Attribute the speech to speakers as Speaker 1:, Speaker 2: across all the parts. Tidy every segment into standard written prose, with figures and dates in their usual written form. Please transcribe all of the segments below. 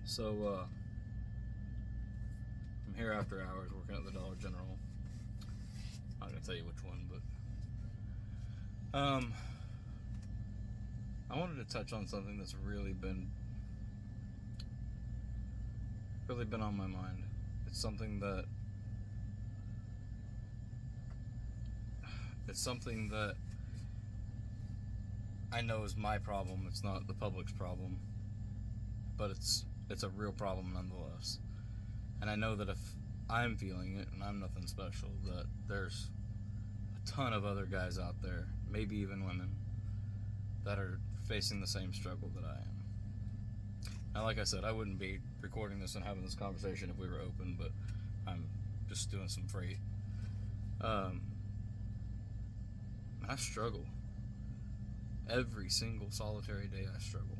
Speaker 1: So, I'm here after hours working at the Dollar General. I'm not going to tell you which one, but I wanted to touch on something that's really been on my mind. It's something that I know is my problem. It's not the public's problem, but it's a real problem nonetheless. And I know that if I'm feeling it, and I'm nothing special, that there's a ton of other guys out there, maybe even women, that are facing the same struggle that I am. Now, like I said, I wouldn't be recording this and having this conversation if we were open, but I'm just doing some freight. And I struggle. Every single solitary day I struggle.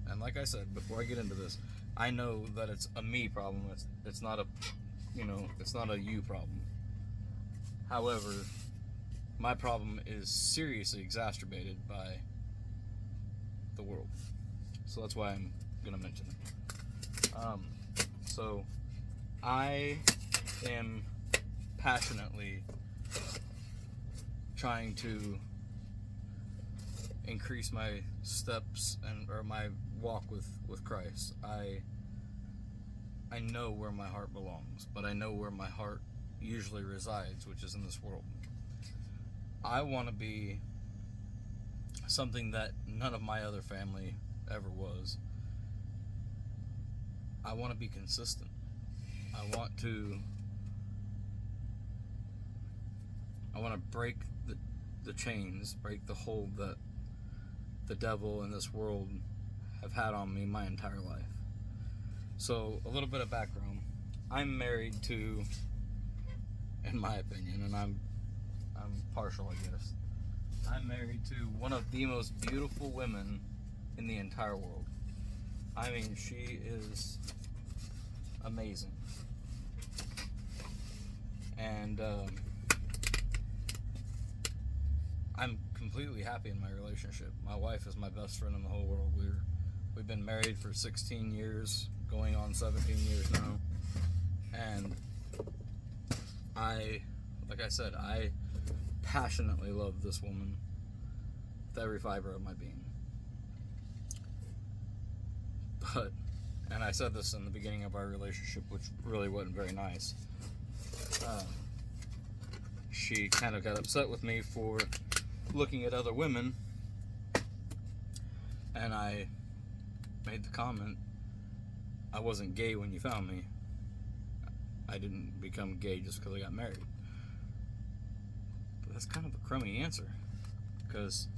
Speaker 1: And like I said, before I get into this, I know that it's a me problem. It's not a, it's not a you problem. However, my problem is seriously exacerbated by the world. So that's why I'm going to mention it. So I am passionately trying to increase my steps or my walk with Christ. I know where my heart belongs, but I know where my heart usually resides, which is in this world. I want to be something that none of my other family ever was. I want to be consistent. I want to break the chains, break the hold that the devil and this world have had on me my entire life. So, a little bit of background. I'm married to, in my opinion, and I'm partial, I guess. I'm married to one of the most beautiful women in the entire world. I mean, she is amazing. And I'm completely happy in my relationship. My wife is my best friend in the whole world. We've been married for 16 years, going on 17 years now. And like I said, I passionately love this woman with every fiber of my being. But, and I said this in the beginning of our relationship, which really wasn't very nice. She kind of got upset with me for looking at other women, and I made the comment, I wasn't gay when you found me. I didn't become gay just because I got married. But that's kind of a crummy answer, because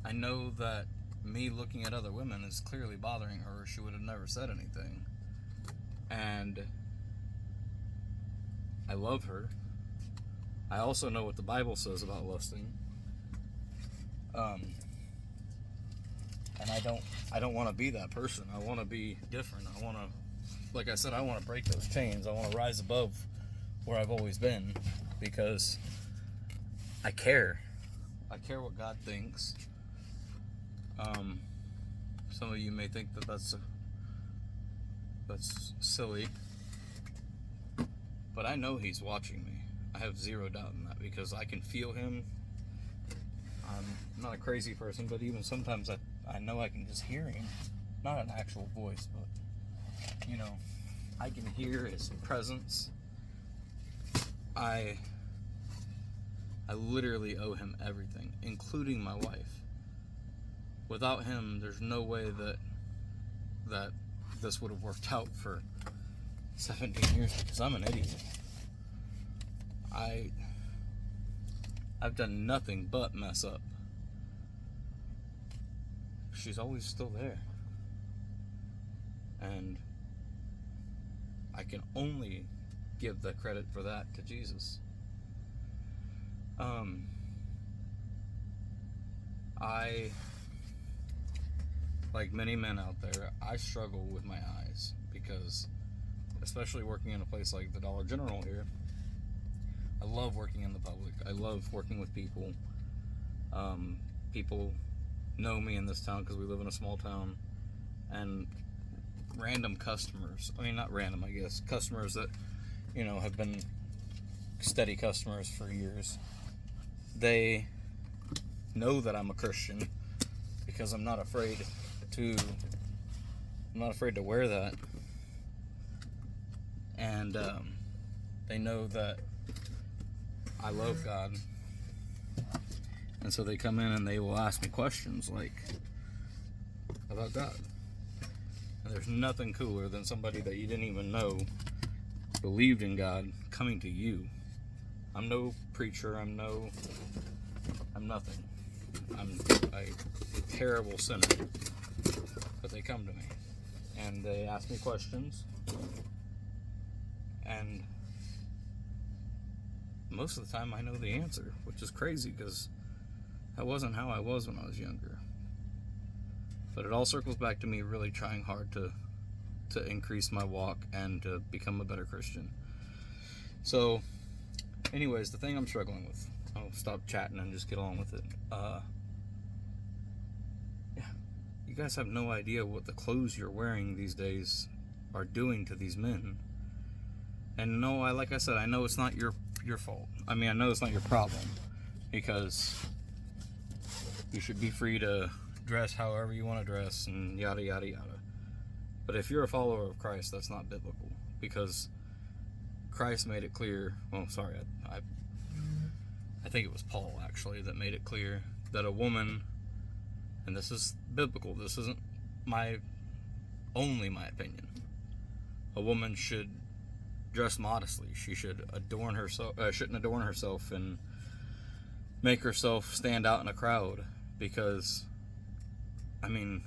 Speaker 1: I know that me looking at other women is clearly bothering her, or she would have never said anything. And I love her. I also know what the Bible says about lusting. And I don't want to be that person. I want to be different. I want to, like I said, I want to break those chains. I want to rise above where I've always been, because I care. I care what God thinks. Some of you may think that that's silly, but I know He's watching me. I have zero doubt in that, because I can feel Him. I'm not a crazy person, but even sometimes I know I can just hear Him. Not an actual voice, but, I can hear His presence. I literally owe Him everything, including my wife. Without Him, there's no way that this would have worked out for 17 years, because I'm an idiot. I've done nothing but mess up. She's always still there. And I can only give the credit for that to Jesus. Like many men out there, I struggle with my eyes, because, especially working in a place like the Dollar General here, I love working in the public. I love working with people. People know me in this town because we live in a small town, and random customers. I mean, not random, I guess. Customers that, have been steady customers for years. They know that I'm a Christian because I'm not afraid to wear that. And they know that I love God. And so they come in and they will ask me questions about God. And there's nothing cooler than somebody that you didn't even know believed in God coming to you. I'm no preacher. I'm nothing. I'm a terrible sinner. But they come to me and they ask me questions. And most of the time I know the answer, which is crazy because that wasn't how I was when I was younger. But it all circles back to me really trying hard to increase my walk and to become a better Christian. So, anyways, the thing I'm struggling with, I'll stop chatting and just get on with it. You guys have no idea what the clothes you're wearing these days are doing to these men. And no, like I said, I know it's not your fault. I mean, I know it's not your problem because you should be free to dress however you want to dress and yada yada yada. But if you're a follower of Christ, that's not biblical because Christ made it clear. Well, sorry, I think it was Paul actually that made it clear that a woman, and this is biblical, this isn't only my opinion, a woman should dress modestly. She should shouldn't adorn herself and make herself stand out in a crowd because, I mean,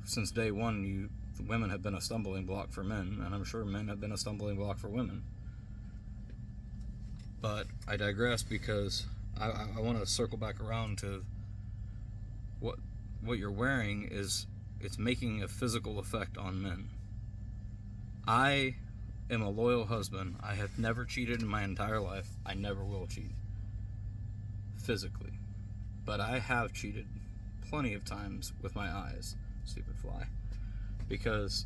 Speaker 1: since day one, women have been a stumbling block for men, and I'm sure men have been a stumbling block for women. But I digress because I want to circle back around to what you're wearing is it's making a physical effect on men. I am a loyal husband. I have never cheated in my entire life. I never will cheat physically. But I have cheated plenty of times with my eyes. Stupid fly. Because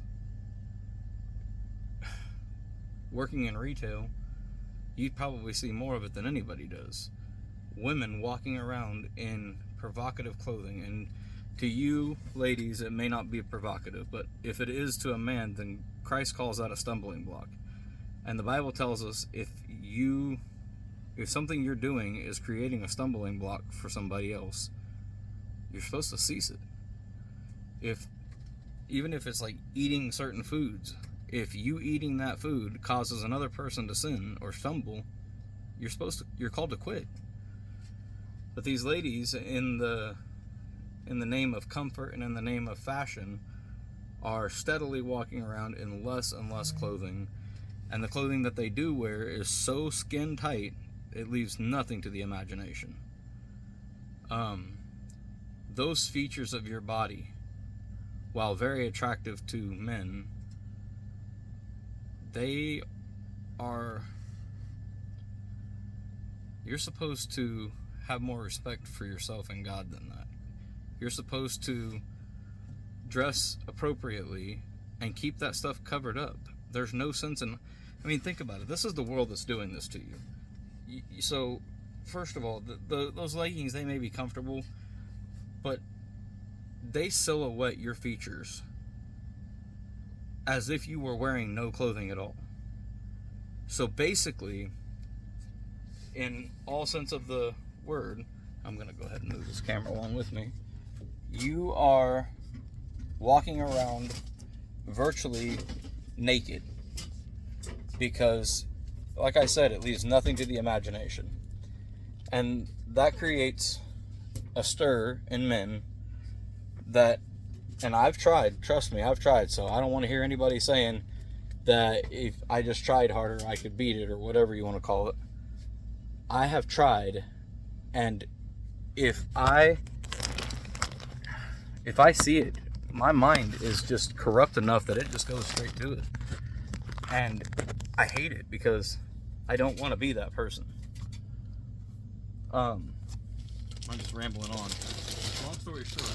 Speaker 1: working in retail, you'd probably see more of it than anybody does. Women walking around in provocative clothing. And to you ladies, it may not be provocative, but if it is to a man, then Christ calls that a stumbling block. And the Bible tells us if something you're doing is creating a stumbling block for somebody else, you're supposed to cease it. Even if it's like eating certain foods, if you eating that food causes another person to sin or stumble, you're called to quit. But these ladies, in the name of comfort and in the name of fashion, are steadily walking around in less and less clothing, and the clothing that they do wear is so skin tight it leaves nothing to the imagination. Those features of your body, while very attractive to men, you're supposed to have more respect for yourself and God than that. You're supposed to dress appropriately and keep that stuff covered up. There's no sense in, think about it. This is the world that's doing this to you. So, first of all, those leggings, they may be comfortable, but they silhouette your features as if you were wearing no clothing at all. So basically, in all sense of the word, I'm going to go ahead and move this camera along with me. You are walking around virtually naked because, like I said, it leaves nothing to the imagination. And that creates a stir in men that, and I've tried, trust me, I've tried, so I don't want to hear anybody saying that if I just tried harder, I could beat it, or whatever you want to call it. I have tried, and if I see it, my mind is just corrupt enough that it just goes straight to it. And I hate it because I don't want to be that person. I'm just rambling on. Long story short,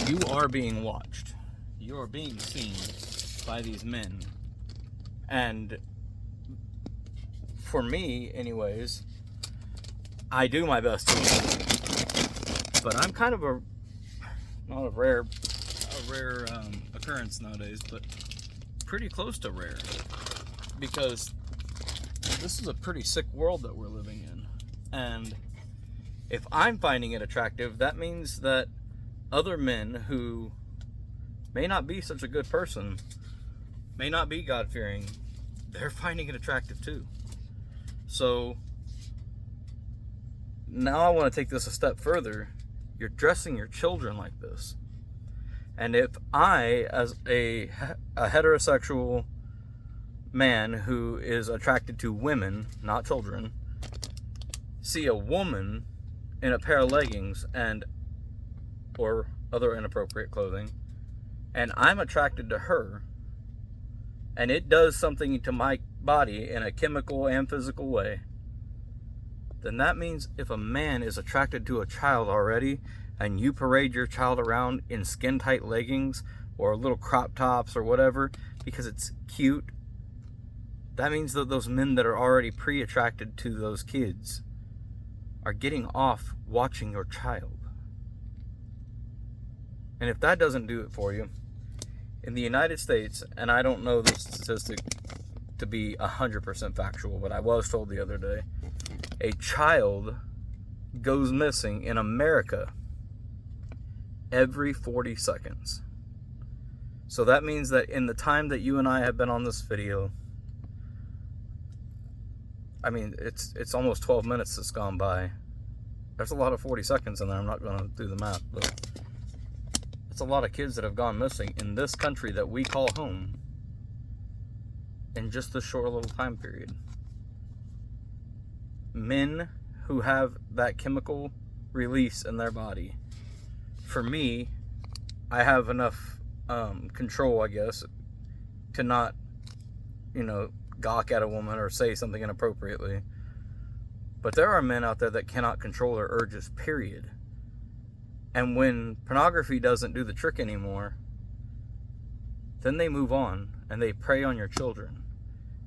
Speaker 1: you are being watched. you're being seen by these men. And for me, anyways, I do my best to avoid it. But I'm kind of not a rare occurrence nowadays, but pretty close to rare. Because this is a pretty sick world that we're living in. And if I'm finding it attractive, that means that other men who may not be such a good person, may not be God-fearing, they're finding it attractive too. So now I want to take this a step further. You're dressing your children like this. And if I, as a heterosexual man who is attracted to women, not children, see a woman in a pair of leggings or other inappropriate clothing, and I'm attracted to her, and it does something to my body in a chemical and physical way, then that means if a man is attracted to a child already, and you parade your child around in skin-tight leggings or little crop tops or whatever because it's cute, that means that those men that are already pre-attracted to those kids are getting off watching your child. And if that doesn't do it for you, in the United States, and I don't know the statistic to be 100% factual, but I was told the other day, a child goes missing in America every 40 seconds. So that means that in the time that you and I have been on this video, I mean, it's almost 12 minutes that's gone by. There's a lot of 40 seconds in there. I'm not going to do the math, but it's a lot of kids that have gone missing in this country that we call home in just this short little time period. Men who have that chemical release in their body. For me, I have enough control, I guess, to not, gawk at a woman or say something inappropriately. But there are men out there that cannot control their urges, period. And when pornography doesn't do the trick anymore, then they move on and they prey on your children.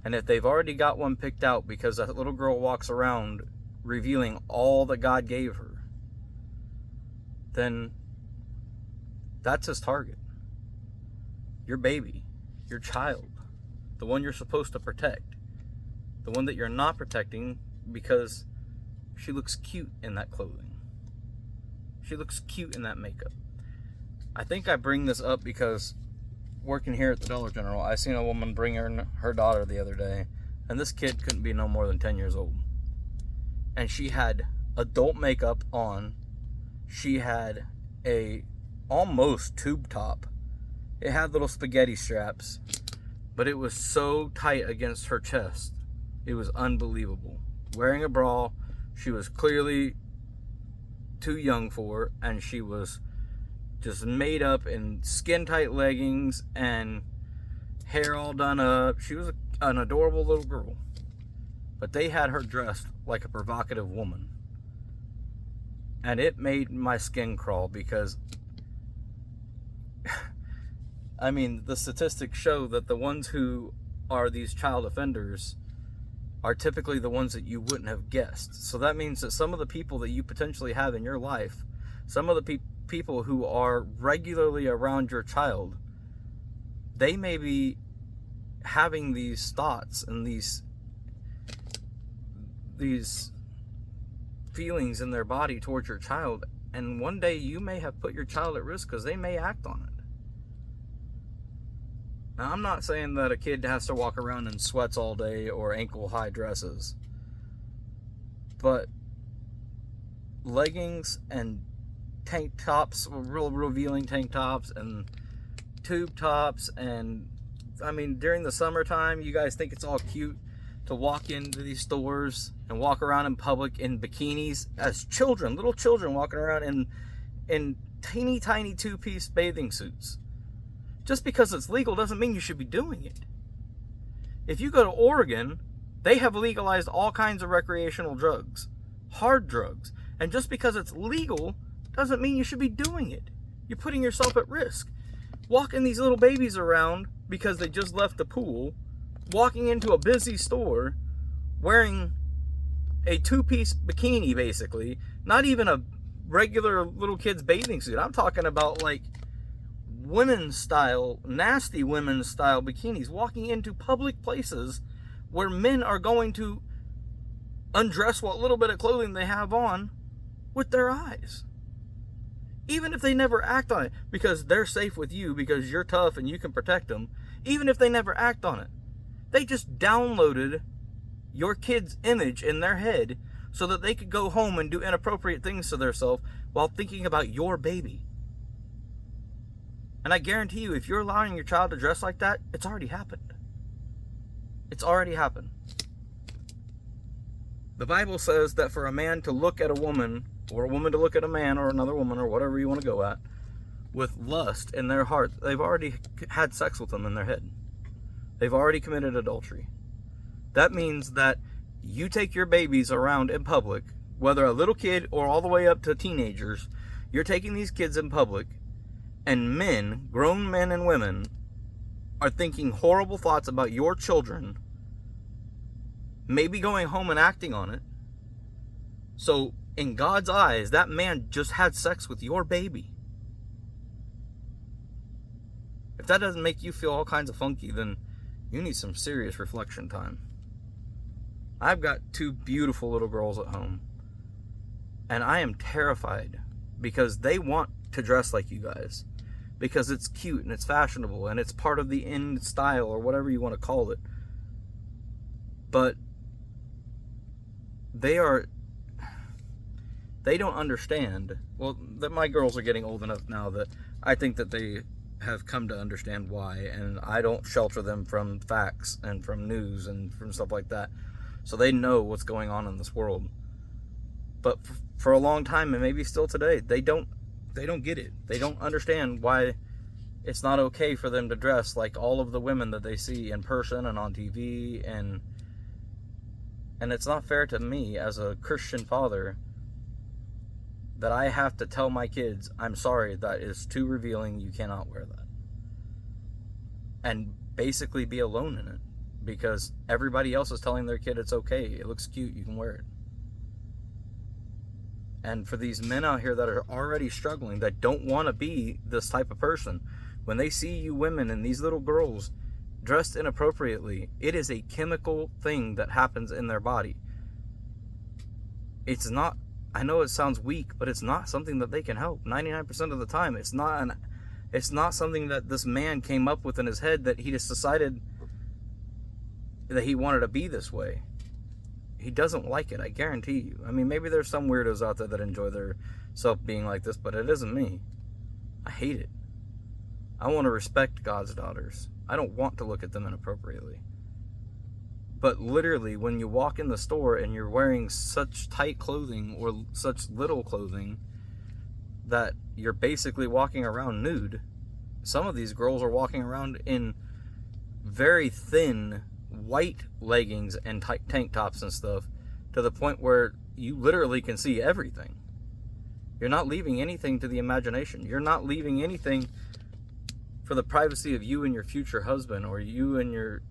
Speaker 1: And if they've already got one picked out because that little girl walks around revealing all that God gave her, then that's his target. Your baby, your child, the one you're supposed to protect, the one that you're not protecting because she looks cute in that clothing. She looks cute in that makeup. I think I bring this up because working here at the Dollar General, I seen a woman bring her daughter the other day, and this kid couldn't be no more than 10 years old. And she had adult makeup on. She had a almost tube top. It had little spaghetti straps, but it was so tight against her chest. It was unbelievable. Wearing a bra, she was clearly too young for, and she was just made up in skin-tight leggings and hair all done up. She was an adorable little girl. But they had her dressed like a provocative woman. And it made my skin crawl because, I mean, the statistics show that the ones who are these child offenders are typically the ones that you wouldn't have guessed. So that means that some of the people that you potentially have in your life, some of the people who are regularly around your child, they may be having these thoughts and these feelings in their body towards your child, and one day you may have put your child at risk because they may act on it. Now, I'm not saying that a kid has to walk around in sweats all day or ankle-high dresses, but leggings and tank tops, real revealing tank tops and tube tops, and I mean, during the summertime, you guys think it's all cute to walk into these stores and walk around in public in bikinis as children, little children walking around in teeny tiny two-piece bathing suits. Just because it's legal doesn't mean you should be doing it. If you go to Oregon, they have legalized all kinds of recreational drugs, hard drugs, and just because it's legal doesn't mean you should be doing it. You're putting yourself at risk. walking these little babies around because they just left the pool, walking into a busy store, wearing a two-piece bikini, basically. Not even a regular little kid's bathing suit. I'm talking about like women's style, nasty women's style bikinis, walking into public places where men are going to undress what little bit of clothing they have on with their eyes. Even if they never act on it, because they're safe with you, because you're tough and you can protect them. Even if they never act on it, they just downloaded your kid's image in their head so that they could go home and do inappropriate things to themselves while thinking about your baby. And I guarantee you, if you're allowing your child to dress like that, it's already happened. It's already happened. The Bible says that for a man to look at a woman, or a woman to look at a man, or another woman, or whatever you want to go at, with lust in their heart, they've already had sex with them in their head. They've already committed adultery. That means that you take your babies around in public, whether a little kid or all the way up to teenagers, you're taking these kids in public, and men, grown men and women, are thinking horrible thoughts about your children, maybe going home and acting on it. So, in God's eyes, that man just had sex with your baby. If that doesn't make you feel all kinds of funky, then you need some serious reflection time. I've got two beautiful little girls at home, and I am terrified because they want to dress like you guys, because it's cute and it's fashionable and it's part of the in style or whatever you want to call it. But they don't understand. Well, that my girls are getting old enough now that I think that they have come to understand why, and I don't shelter them from facts and from news and from stuff like that. So they know what's going on in this world. But for a long time, and maybe still today, they don't get it. They don't understand why it's not okay for them to dress like all of the women that they see in person and on TV, and it's not fair to me as a Christian father that I have to tell my kids, I'm sorry, that is too revealing, you cannot wear that. And basically be alone in it, because everybody else is telling their kid it's okay, it looks cute, you can wear it. And for these men out here that are already struggling, that don't want to be this type of person, when they see you women and these little girls dressed inappropriately, it is a chemical thing that happens in their body. It's not, I know it sounds weak, but it's not something that they can help. 99% of the time, it's not something that this man came up with in his head that he just decided that he wanted to be this way. He doesn't like it, I guarantee you. I mean, maybe there's some weirdos out there that enjoy their self being like this, but it isn't me. I hate it. I want to respect God's daughters. I don't want to look at them inappropriately. But literally, when you walk in the store and you're wearing such tight clothing or such little clothing that you're basically walking around nude, some of these girls are walking around in very thin white leggings and tank tops and stuff, to the point where you literally can see everything. You're not leaving anything to the imagination. You're not leaving anything for the privacy of you and your future husband, or you and your,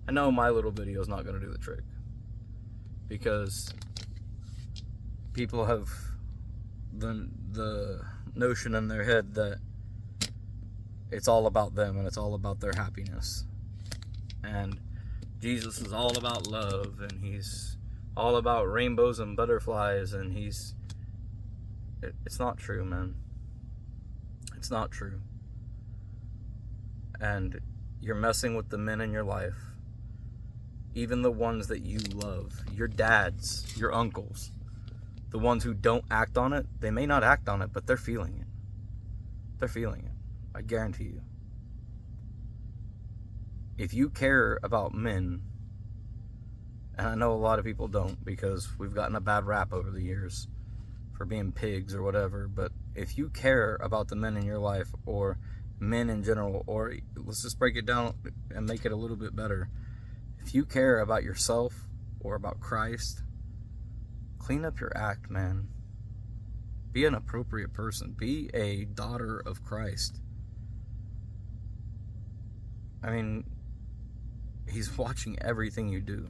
Speaker 1: I know my little video is not going to do the trick, because people have the notion in their head that it's all about them and it's all about their happiness. And Jesus is all about love, and he's all about rainbows and butterflies, and it's not true, man. It's not true. And you're messing with the men in your life, even the ones that you love, your dads, your uncles, the ones who don't act on it. They may not act on it, but they're feeling it. They're feeling it. I guarantee you. If you care about men, and I know a lot of people don't, because we've gotten a bad rap over the years for being pigs or whatever, but if you care about the men in your life, or men in general, or let's just break it down and make it a little bit better, if you care about yourself or about Christ, clean up your act, man. Be an appropriate person. Be a daughter of Christ. I mean, he's watching everything you do.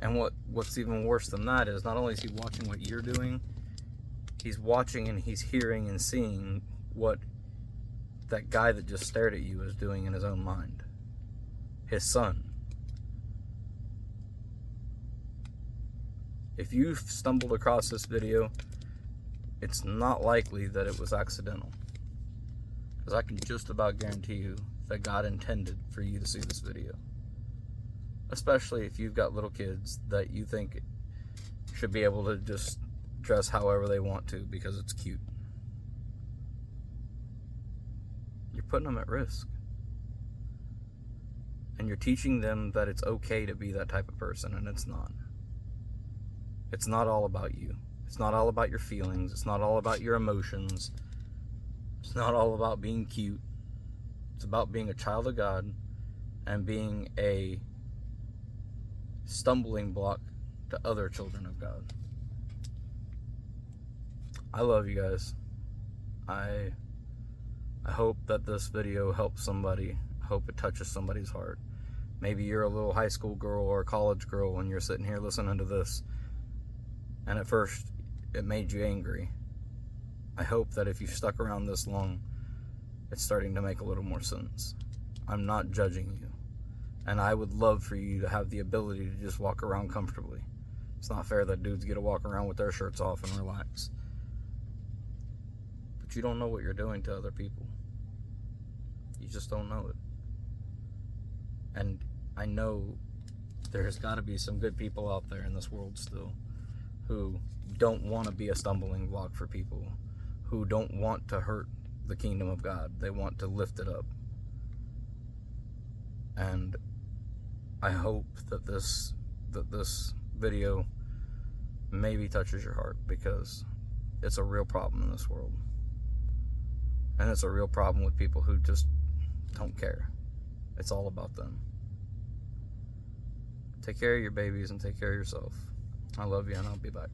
Speaker 1: And what's even worse than that is not only is he watching what you're doing, he's watching and he's hearing and seeing what that guy that just stared at you is doing in his own mind. His son. If you've stumbled across this video, it's not likely that it was accidental. Because I can just about guarantee you that God intended for you to see this video. Especially if you've got little kids that you think should be able to just dress however they want to because it's cute. You're putting them at risk. And you're teaching them that it's okay to be that type of person, and it's not. It's not all about you. It's not all about your feelings. It's not all about your emotions. It's not all about being cute. It's about being a child of God and being a stumbling block to other children of God. I love you guys. I hope that this video helps somebody. I hope it touches somebody's heart. Maybe you're a little high school girl or a college girl and you're sitting here listening to this, and at first it made you angry. I hope that if you've stuck around this long, it's starting to make a little more sense. I'm not judging you. And I would love for you to have the ability to just walk around comfortably. It's not fair that dudes get to walk around with their shirts off and relax. But you don't know what you're doing to other people. You just don't know it. And I know there's got to be some good people out there in this world still who don't want to be a stumbling block for people, who don't want to hurt the kingdom of God. They want to lift it up. And I hope that this video maybe touches your heart, because it's a real problem in this world. And it's a real problem with people who just don't care. It's all about them. Take care of your babies and take care of yourself. I love you, and I'll be back.